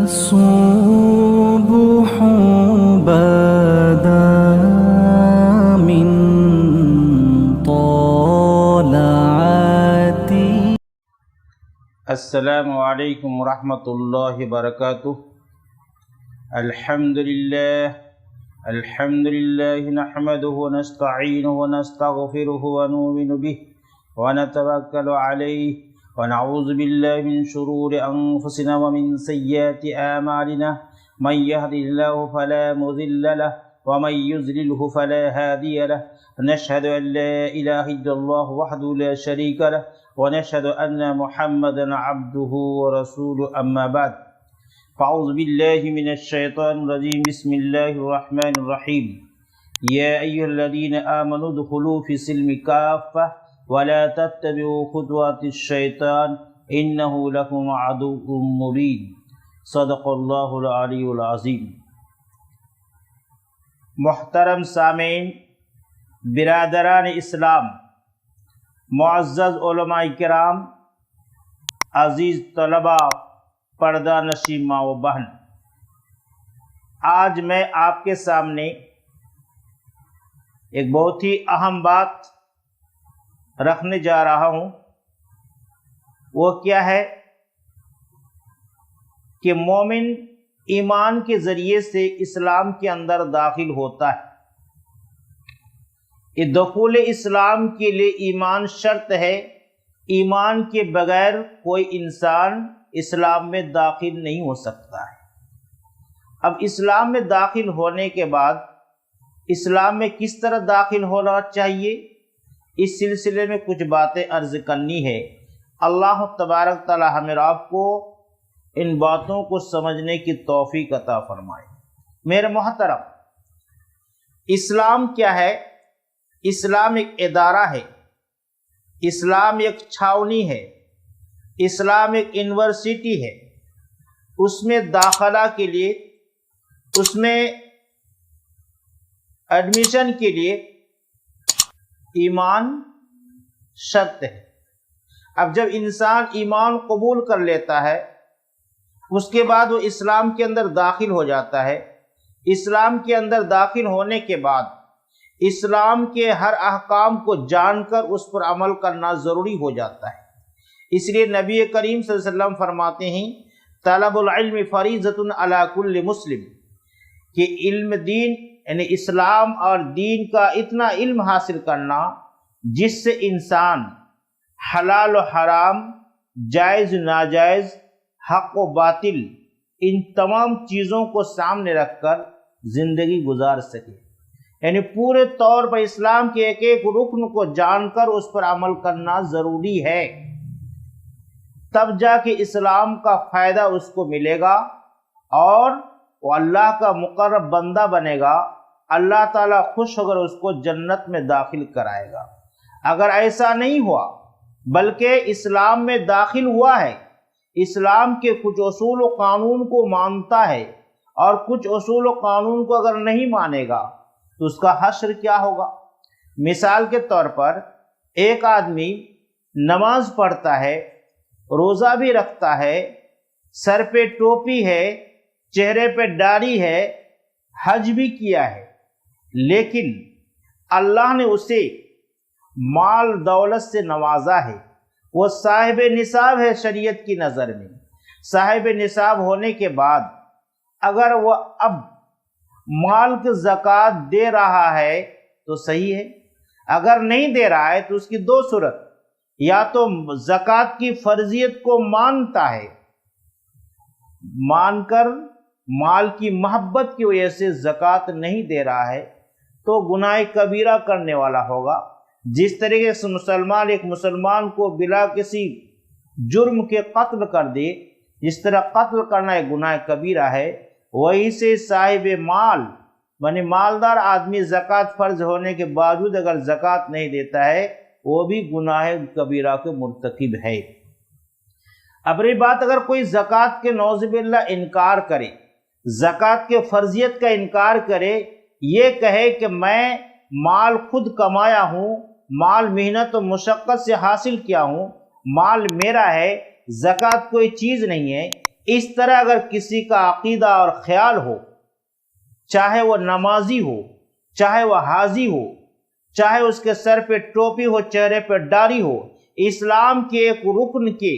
الصبح بدا من طلعتي. السلام علیکم ورحمۃ اللہ وبرکاتہ. الحمد للہ نحمده ونستعینه ونستغفره ونؤمن به ونتوکل علیہ ونعوذ باللہ من شرور انفسنا ومن سیئات اعمالنا. من يهد الله فلا مضل له ومن يضلل فلا هادي له. نشهد ان لا اله الا الله وحده لا شريك له ونشهد ان محمدا عبده ورسوله. اما بعد فاعوذ بالله من الشیطان الرجیم. بسم الله الرحمن الرحیم. یا ایها الذین آمنوا ادخلوا فی السلم کافة ولا تتبعوا خطوات الشیطان انه لکم عدو مبین. صدق اللہ العلی العظیم. محترم سامعین، برادران اسلام، معزز علماء کرام، عزیز طلباء، پردہ نشین ماں و بہن، آج میں آپ کے سامنے ایک بہت ہی اہم بات رکھنے جا رہا ہوں. وہ کیا ہے کہ مومن ایمان کے ذریعے سے اسلام کے اندر داخل ہوتا ہے. دخول اسلام کے لیے ایمان شرط ہے. ایمان کے بغیر کوئی انسان اسلام میں داخل نہیں ہو سکتا ہے. اب اسلام میں داخل ہونے کے بعد اسلام میں کس طرح داخل ہونا چاہیے، اس سلسلے میں کچھ باتیں عرض کرنی ہے. اللہ تبارک تعالی ہمیں آپ کو ان باتوں کو سمجھنے کی توفیق عطا فرمائے. میرے محترم، اسلام کیا ہے؟ اسلام ایک ادارہ ہے، اسلام ایک چھاونی ہے، اسلام ایک یونیورسٹی ہے. اس میں داخلہ کے لیے، اس میں ایڈمیشن کے لیے ایمان شرط ہے. اب جب انسان ایمان قبول کر لیتا ہے، اس کے بعد وہ اسلام کے اندر داخل ہو جاتا ہے. اسلام کے اندر داخل ہونے کے بعد اسلام کے ہر احکام کو جان کر اس پر عمل کرنا ضروری ہو جاتا ہے. اس لیے نبی کریم صلی اللہ علیہ وسلم فرماتے ہیں طلب العلم فریضۃ علی کل مسلم، کہ علم دین یعنی اسلام اور دین کا اتنا علم حاصل کرنا جس سے انسان حلال و حرام، جائز ناجائز، حق و باطل، ان تمام چیزوں کو سامنے رکھ کر زندگی گزار سکے. یعنی پورے طور پر اسلام کے ایک ایک رکن کو جان کر اس پر عمل کرنا ضروری ہے. تب جا کے اسلام کا فائدہ اس کو ملے گا اور وہ اللہ کا مقرب بندہ بنے گا. اللہ تعالیٰ خوش ہو کر اس کو جنت میں داخل کرائے گا. اگر ایسا نہیں ہوا بلکہ اسلام میں داخل ہوا ہے، اسلام کے کچھ اصول و قانون کو مانتا ہے اور کچھ اصول و قانون کو اگر نہیں مانے گا تو اس کا حشر کیا ہوگا؟ مثال کے طور پر ایک آدمی نماز پڑھتا ہے، روزہ بھی رکھتا ہے، سر پہ ٹوپی ہے، چہرے پہ داڑھی ہے، حج بھی کیا ہے، لیکن اللہ نے اسے مال دولت سے نوازا ہے. وہ صاحب نصاب ہے شریعت کی نظر میں. صاحب نصاب ہونے کے بعد اگر وہ اب مال کی زکوٰۃ دے رہا ہے تو صحیح ہے، اگر نہیں دے رہا ہے تو اس کی دو صورت: یا تو زکوٰۃ کی فرضیت کو مانتا ہے، مان کر مال کی محبت کی وجہ سے زکوٰۃ نہیں دے رہا ہے تو گناہ کبیرہ کرنے والا ہوگا. جس طریقے سے مسلمان ایک مسلمان کو بلا کسی جرم کے قتل کر دے، جس طرح قتل کرنا ایک گناہ کبیرہ ہے، وہی سے صاحب مال یعنی مالدار آدمی زکوٰۃ فرض ہونے کے باوجود اگر زکوٰۃ نہیں دیتا ہے وہ بھی گناہ کبیرہ کے مرتکب ہے. اب رہی بات اگر کوئی زکوٰۃ کے نعوذ باللہ انکار کرے، زکوٰۃ کے فرضیت کا انکار کرے، یہ کہے کہ میں مال خود کمایا ہوں، مال محنت و مشقت سے حاصل کیا ہوں، مال میرا ہے، زکوٰۃ کوئی چیز نہیں ہے، اس طرح اگر کسی کا عقیدہ اور خیال ہو، چاہے وہ نمازی ہو، چاہے وہ حاجی ہو، چاہے اس کے سر پہ ٹوپی ہو، چہرے پہ داڑھی ہو، اسلام کے ایک رکن کے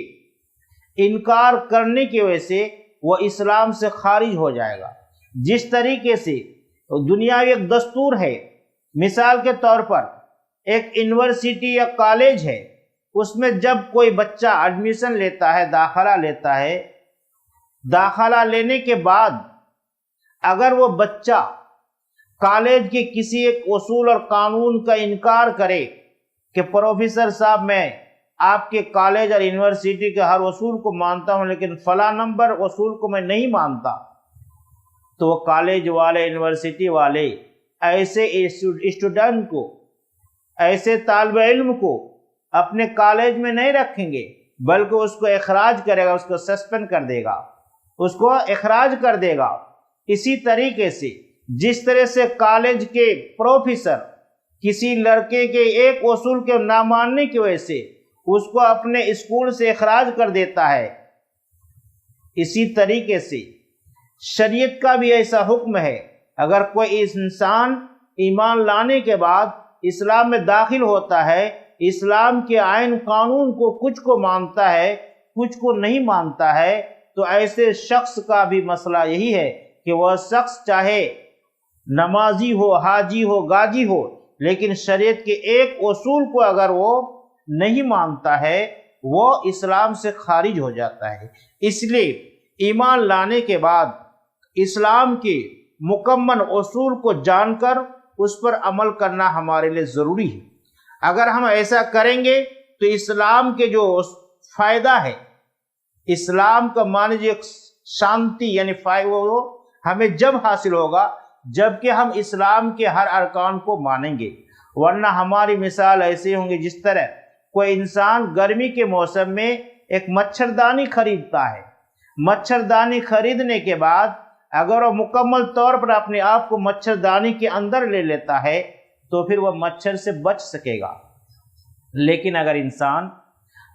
انکار کرنے کی وجہ سے وہ اسلام سے خارج ہو جائے گا۔ جس طریقے سے دنیاوی ایک دستور ہے، مثال کے طور پر ایک یونیورسٹی یا کالج ہے، اس میں جب کوئی بچہ ایڈمیشن لیتا ہے، داخلہ لیتا ہے، داخلہ لینے کے بعد اگر وہ بچہ کالج کے کسی ایک اصول اور قانون کا انکار کرے کہ پروفیسر صاحب میں آپ کے کالج اور یونیورسٹی کے ہر اصول کو مانتا ہوں لیکن فلاں نمبر اصول کو میں نہیں مانتا، تو وہ کالج والے، یونیورسٹی والے ایسے اسٹوڈنٹ کو، ایسے طالب علم کو اپنے کالج میں نہیں رکھیں گے، بلکہ اس کو اخراج کرے گا، اس کو سسپینڈ کر دے گا، اس کو اخراج کر دے گا۔ اسی طریقے سے جس طرح سے کالج کے پروفیسر کسی لڑکے کے ایک اصول کے نہ ماننے کی وجہ سے اس کو اپنے اسکول سے اخراج کر دیتا ہے، اسی طریقے سے شریعت کا بھی ایسا حکم ہے۔ اگر کوئی انسان ایمان لانے کے بعد اسلام میں داخل ہوتا ہے، اسلام کے آئین قانون کو کچھ کو مانتا ہے، کچھ کو نہیں مانتا ہے، تو ایسے شخص کا بھی مسئلہ یہی ہے کہ وہ شخص چاہے نمازی ہو، حاجی ہو، غازی ہو، لیکن شریعت کے ایک اصول کو اگر وہ نہیں مانتا ہے وہ اسلام سے خارج ہو جاتا ہے۔ اس لیے ایمان لانے کے بعد اسلام کے مکمل اصول کو جان کر اس پر عمل کرنا ہمارے لیے ضروری ہے۔ اگر ہم ایسا کریں گے تو اسلام کے جو فائدہ ہے، اسلام کا معنی شانتی، یعنی وہ ہمیں جب حاصل ہوگا جبکہ ہم اسلام کے ہر ارکان کو مانیں گے، ورنہ ہماری مثال ایسی ہوں گی جس طرح کوئی انسان گرمی کے موسم میں ایک مچھردانی خریدتا ہے، مچھردانی خریدنے کے بعد اگر وہ مکمل طور پر اپنے آپ کو مچھردانی کے اندر لے لیتا ہے تو پھر وہ مچھر سے بچ سکے گا۔ لیکن اگر انسان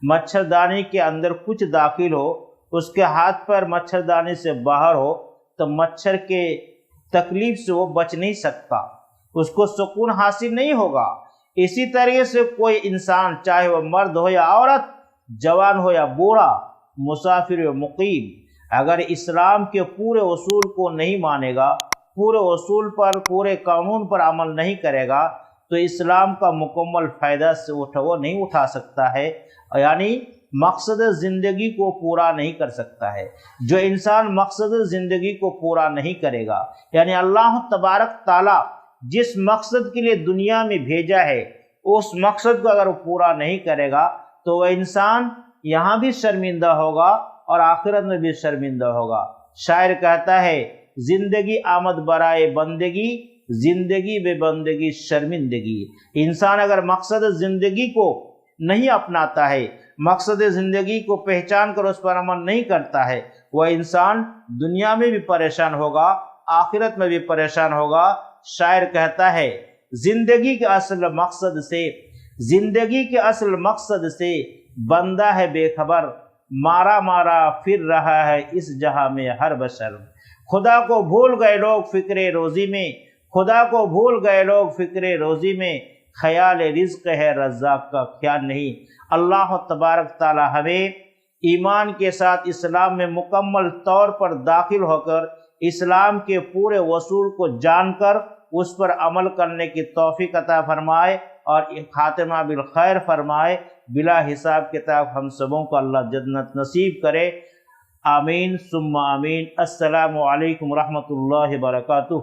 مچھردانی کے اندر کچھ داخل ہو، اس کے ہاتھ پر مچھردانی سے باہر ہو، تو مچھر کے تکلیف سے وہ بچ نہیں سکتا، اس کو سکون حاصل نہیں ہوگا۔ اسی طریقے سے کوئی انسان، چاہے وہ مرد ہو یا عورت، جوان ہو یا بوڑھا، مسافر یا مقیم، اگر اسلام کے پورے اصول کو نہیں مانے گا، پورے اصول پر، پورے قانون پر عمل نہیں کرے گا، تو اسلام کا مکمل فائدہ سے وہ نہیں اٹھا سکتا ہے، یعنی مقصد زندگی کو پورا نہیں کر سکتا ہے۔ جو انسان مقصد زندگی کو پورا نہیں کرے گا، یعنی اللہ تبارک تعالیٰ جس مقصد کے لیے دنیا میں بھیجا ہے اس مقصد کو اگر وہ پورا نہیں کرے گا تو وہ انسان یہاں بھی شرمندہ ہوگا اور آخرت میں بھی شرمندہ ہوگا۔ شاعر کہتا ہے، زندگی آمد برائے بندگی، زندگی بے بندگی شرمندگی۔ انسان اگر مقصد زندگی کو نہیں اپناتا ہے، مقصد زندگی کو پہچان کر اس پر عمل نہیں کرتا ہے، وہ انسان دنیا میں بھی پریشان ہوگا، آخرت میں بھی پریشان ہوگا۔ شاعر کہتا ہے، زندگی کے اصل مقصد سے بندہ ہے بے خبر، مارا مارا پھر رہا ہے اس جہاں میں ہر بشر۔ خدا کو بھول گئے لوگ فکر روزی میں، خدا کو بھول گئے لوگ فکر روزی میں، خیال رزق ہے رزاق کا خیال نہیں۔ اللہ تبارک تعالی ہمیں ایمان کے ساتھ اسلام میں مکمل طور پر داخل ہو کر اسلام کے پورے اصول کو جان کر اس پر عمل کرنے کی توفیق عطا فرمائے اور خاتمہ بالخیر فرمائے۔ بلا حساب کتاب ہم سبوں کو اللہ جنت نصیب کرے، آمین ثم آمین۔ السلام علیکم ورحمۃ اللہ وبرکاتہ۔